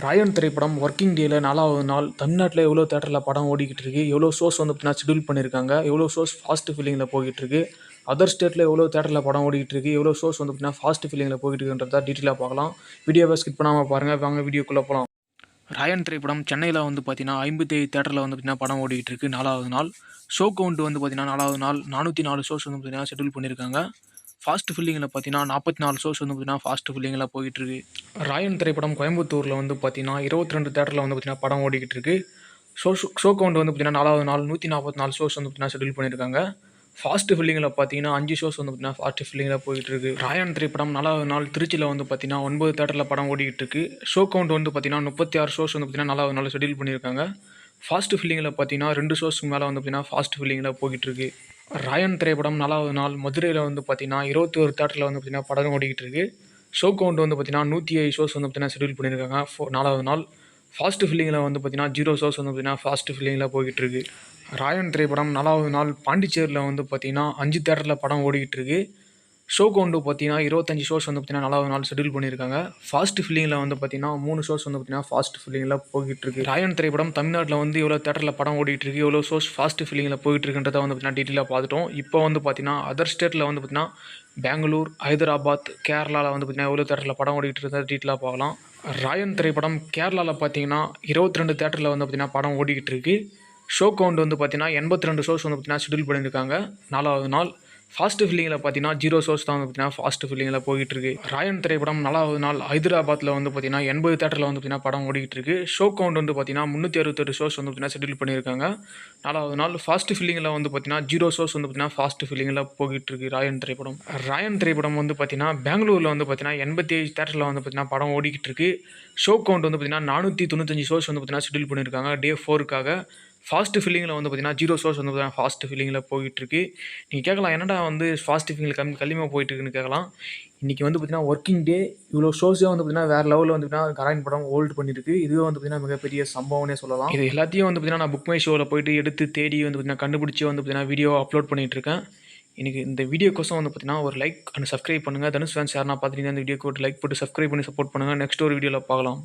ராயன் திரைப்படம் ஒர்க்கிங் டேல 4வது நாள் தமிழ்நாட்டில எவ்வளோ தியேட்டரில் படம் ஓடிக்கிட்டு இருக்கு, எவ்வளோ ஷோஸ் வந்து பார்த்தீங்கன்னா ஷெட்யூல் பண்ணியிருக்காங்க, எவ்வளோ ஷோஸ் ஃபாஸ்ட் ஃபில்லிங்கில் போய்கிட்டு இருக்கு, அதர் ஸ்டேட்டில் எவ்வளோ தியேட்டரில் படம் ஓடிக்கிட்டு இருக்கு, எவ்வளோ ஷோஸ் வந்து பார்த்தீங்கன்னா ஃபாஸ்ட் ஃபில்லிங்கில் போய்கிட்டு இருக்குன்றத டீட்டெயிலாக பார்க்கலாம். வீடியோவை ஸ்கிப் பண்ணாமல் பாருங்கள். வாங்க வீடியோக்குள்ளே போகலாம். ராயன் திரைப்படம் சென்னையில் வந்து பார்த்தீங்கன்னா 57 தியேட்டரில் வந்து பார்த்தீங்கன்னா படம் ஓடிக்கிட்டு இருக்கு 4வது நாள். ஷோ கவுண்ட் வந்து பார்த்தீங்கன்னா 4வது நாள் 404 ஷோஸ் வந்து பார்த்தீங்கன்னா ஷெட்யூல் பண்ணியிருக்காங்க. ஃபாஸ்ட் ஃபில்லிங்கில் பார்த்தீங்கன்னா 44 ஷோஸ் வந்து பார்த்தீங்கன்னா ஃபாஸ்ட் ஃபில்லிங்கில் போயிட்டு இருக்கு. ராயன் திரைப்படம் கோயம்புத்தூரில் வந்து பார்த்தீங்கன்னா 22 தியேட்டரில் வந்து பார்த்தீங்கன்னா படம் ஓடிக்கிட்டு இருக்கு. ஷோ கவுண்ட் வந்து பார்த்தீங்கன்னா 4வது நாள் 144 ஷோஸ் வந்து பார்த்தீங்கன்னா ஷெட்யூல் பண்ணியிருக்காங்க. ஃபாஸ்ட் ஃபில்லிங்கில் பார்த்தீங்கன்னா 5 ஷோஸ் வந்து பார்த்தீங்கன்னா ஃபாஸ்ட் ஃபில்லிங்கில் போயிட்டு இருக்கு. ராயன் திரைப்படம் 4வது நாள் திருச்சியில் வந்து பார்த்தீங்கன்னா 9 தியேட்டரில் படம் ஓடிக்கிட்டு இருக்கு. ஷோ கவுண்ட் வந்து பார்த்தீங்கன்னா 36 ஷோஸ் வந்து பார்த்தீங்கன்னா 4வது நாள் ஷெட்யூல் பண்ணியிருக்காங்க. ஃபாஸ்ட் ஃபில்லிங்கில் பார்த்தீங்கன்னா 2 ஷோஸ்க்கு மேலே வந்து பார்த்தீங்கன்னா ஃபாஸ்ட் ஃபில்லிங்கில் போய்கிட்டு இருக்கு. ராயன் திரைப்படம் 4வது நாள் மதுரையில் வந்து பார்த்தீங்கன்னா 21 தியேட்டரில் வந்து பார்த்தீங்கன்னா படம் ஓடிக்கிட்டு இருக்கு. ஷோ கவுண்ட் வந்து பார்த்தீங்கன்னா 107 ஷோஸ் வந்து பார்த்தீங்கன்னா ஷெட்யூல் பண்ணியிருக்காங்க 4வது நாள். ஃபாஸ்ட் ஃபில்லிங்கில் வந்து பார்த்தீங்கன்னா 0 ஷோஸ் வந்து பார்த்தீங்கன்னா ஃபாஸ்ட் ஃபில்லிங்கில் போய்கிட்டு இருக்கு. ராயன் திரைப்படம் 4வது நாள் பாண்டிச்சேரியில் வந்து பார்த்தீங்கன்னா 5 தியேட்டரில் படம் ஓடிக்கிட்டு இருக்கு. ஷோ கவுண்டு பார்த்தீங்கன்னா 25 ஷோஸ் வந்து பார்த்தீங்கன்னா 4வது நாள் ஷெட்யூல் பண்ணியிருக்காங்க. ஃபாஸ்ட் ஃபில்லிங்கில் வந்து பார்த்தீங்கன்னா 3 ஷோஸ் வந்து பார்த்தீங்கன்னா ஃபாஸ்ட் ஃபில்லிங்கில் போய்கிட்டு இருக்கு. ராயன் திரைப்படம் தமிழ்நாட்டில் வந்து எவ்வளோ தியேட்டரில் படம் ஓடிட்டு இருக்கு, எவ்வளோ ஷோஸ் ஃபாஸ்ட் ஃபில்லிங்கில் போயிட்டு இருக்குன்றதை வந்து பார்த்தீங்கன்னா டீட்டெயிலாக பார்த்துட்டோம். இப்போ வந்து பார்த்தீங்கன்னா அதர் ஸ்டேட்டில் வந்து பார்த்தீங்கன்னா பெங்களூர், ஹைதராபாத், கேரளாவில் வந்து பார்த்தீங்கன்னா எவ்வளோ தியேட்டரில் படம் ஓடிட்டு இருக்கிறத டீட்டெயிலாக பார்க்கலாம். ராயன் திரைப்படம் கேரளாவில் பார்த்தீங்கன்னா 22 தியேட்டரில் வந்து பார்த்தீங்கன்னா படம் ஓடிக்கிட்டு இருக்கு. ஷோ கவுண்ட் வந்து பார்த்தீங்கன்னா 82 ஷோஸ் வந்து பார்த்தீங்கன்னா ஷெட்யூல் பண்ணியிருக்காங்க 4வது நாள். ஃபாஸ்ட் ஃபில்லிங்கில் பார்த்தீங்கன்னா 0 ஷோஸ் தான் வந்து பார்த்தீங்கன்னா ஃபாஸ்ட் ஃபில்லிங்கில் போய்கிட்டு இருக்கு. ராயன் திரைப்படம் 4வது நாள் ஹைதராபாத்தில் வந்து பார்த்தீங்கன்னா 80 தியேட்டரில் வந்து பார்த்தீங்கன்னா படம் ஓடிக்கிட்டு இருக்கு. ஷோ கவுண்ட் வந்து பார்த்தீங்கன்னா 368 ஷோஸ் வந்து பார்த்தீங்கன்னா ஷெட்யூல் பண்ணியிருக்காங்க 4வது நாள். ஃபாஸ்ட் ஃபில்லிங்கில் வந்து பார்த்தீங்கன்னா 0 ஷோஸ் வந்து பார்த்தீங்கன்னா ஃபாஸ்ட் ஃபில்லிங்கில் போய்கிட்டு இருக்கு ராயன் திரைப்படம். ராயன் திரைப்படம் வந்து பார்த்தீங்கன்னா பெங்களூரில் வந்து பார்த்தீங்கன்னா 87 தியேட்டரில் வந்து பார்த்தீங்கன்னா படம் ஓடிக்கிட்டு இருக்கு. ஷோ கவுண்ட் வந்து பார்த்தீங்கன்னா 495 ஷோஸ் வந்து பார்த்தீங்கன்னா ஷெட்யூல் பண்ணியிருக்காங்க டே 4க்காக. ஃபாஸ்ட் ஃபில்லிங்கில் வந்து பார்த்தீங்கன்னா 0 ஷோஸ் வந்து பார்த்தீங்கன்னா ஃபாஸ்ட் ஃபில்லிங்கில் போயிட்டுருக்கு. நீங்கள் கேட்கலாம், என்னடா வந்து ஃபாஸ்ட் ஃபில்லிங்கில் கம்மியாக போயிட்டுருக்குன்னு கேட்கலாம். இன்றைக்கி வந்து பார்த்தீங்கன்னா ஒர்க்கிங் டே, இவ்வளோ ஷோஸே வந்து பார்த்தீங்கன்னா வேறு லெவலில் வந்து பார்த்தீங்கன்னா ராயன் படம் ஹோல்டு பண்ணியிருக்கு. இதுவே வந்து பார்த்தீங்கன்னா மிகப்பெரிய சம்பவம்னே சொல்லலாம். இது எல்லாத்தையும் வந்து பார்த்தீங்கன்னா நான் புக் மை ஷோவில் போயிட்டு எடுத்து தேடி வந்து பார்த்தீங்கன்னா கண்டுபிடிச்சி வந்து பார்த்தீங்கன்னா வீடியோ அப்லோட் பண்ணிகிட்ருக்கேன். எனக்கு இந்த வீடியோக்கோசம் வந்து பார்த்தீங்கன்னா ஒரு லைக் அண்ட் சப்ஸ்கிரைப் பண்ணுங்கள். தனுஷ் ஃபேன்ஸ் யாருன்னா பார்த்துட்டீங்கன்னா இந்த வீடியோக்கு ஒரு லைக் போட்டு சப்ஸ்கிரைப் பண்ணி சப்போர்ட் பண்ணுங்கள். நெக்ஸ்ட் ஒரு வீடியோவில் பார்க்கலாம்.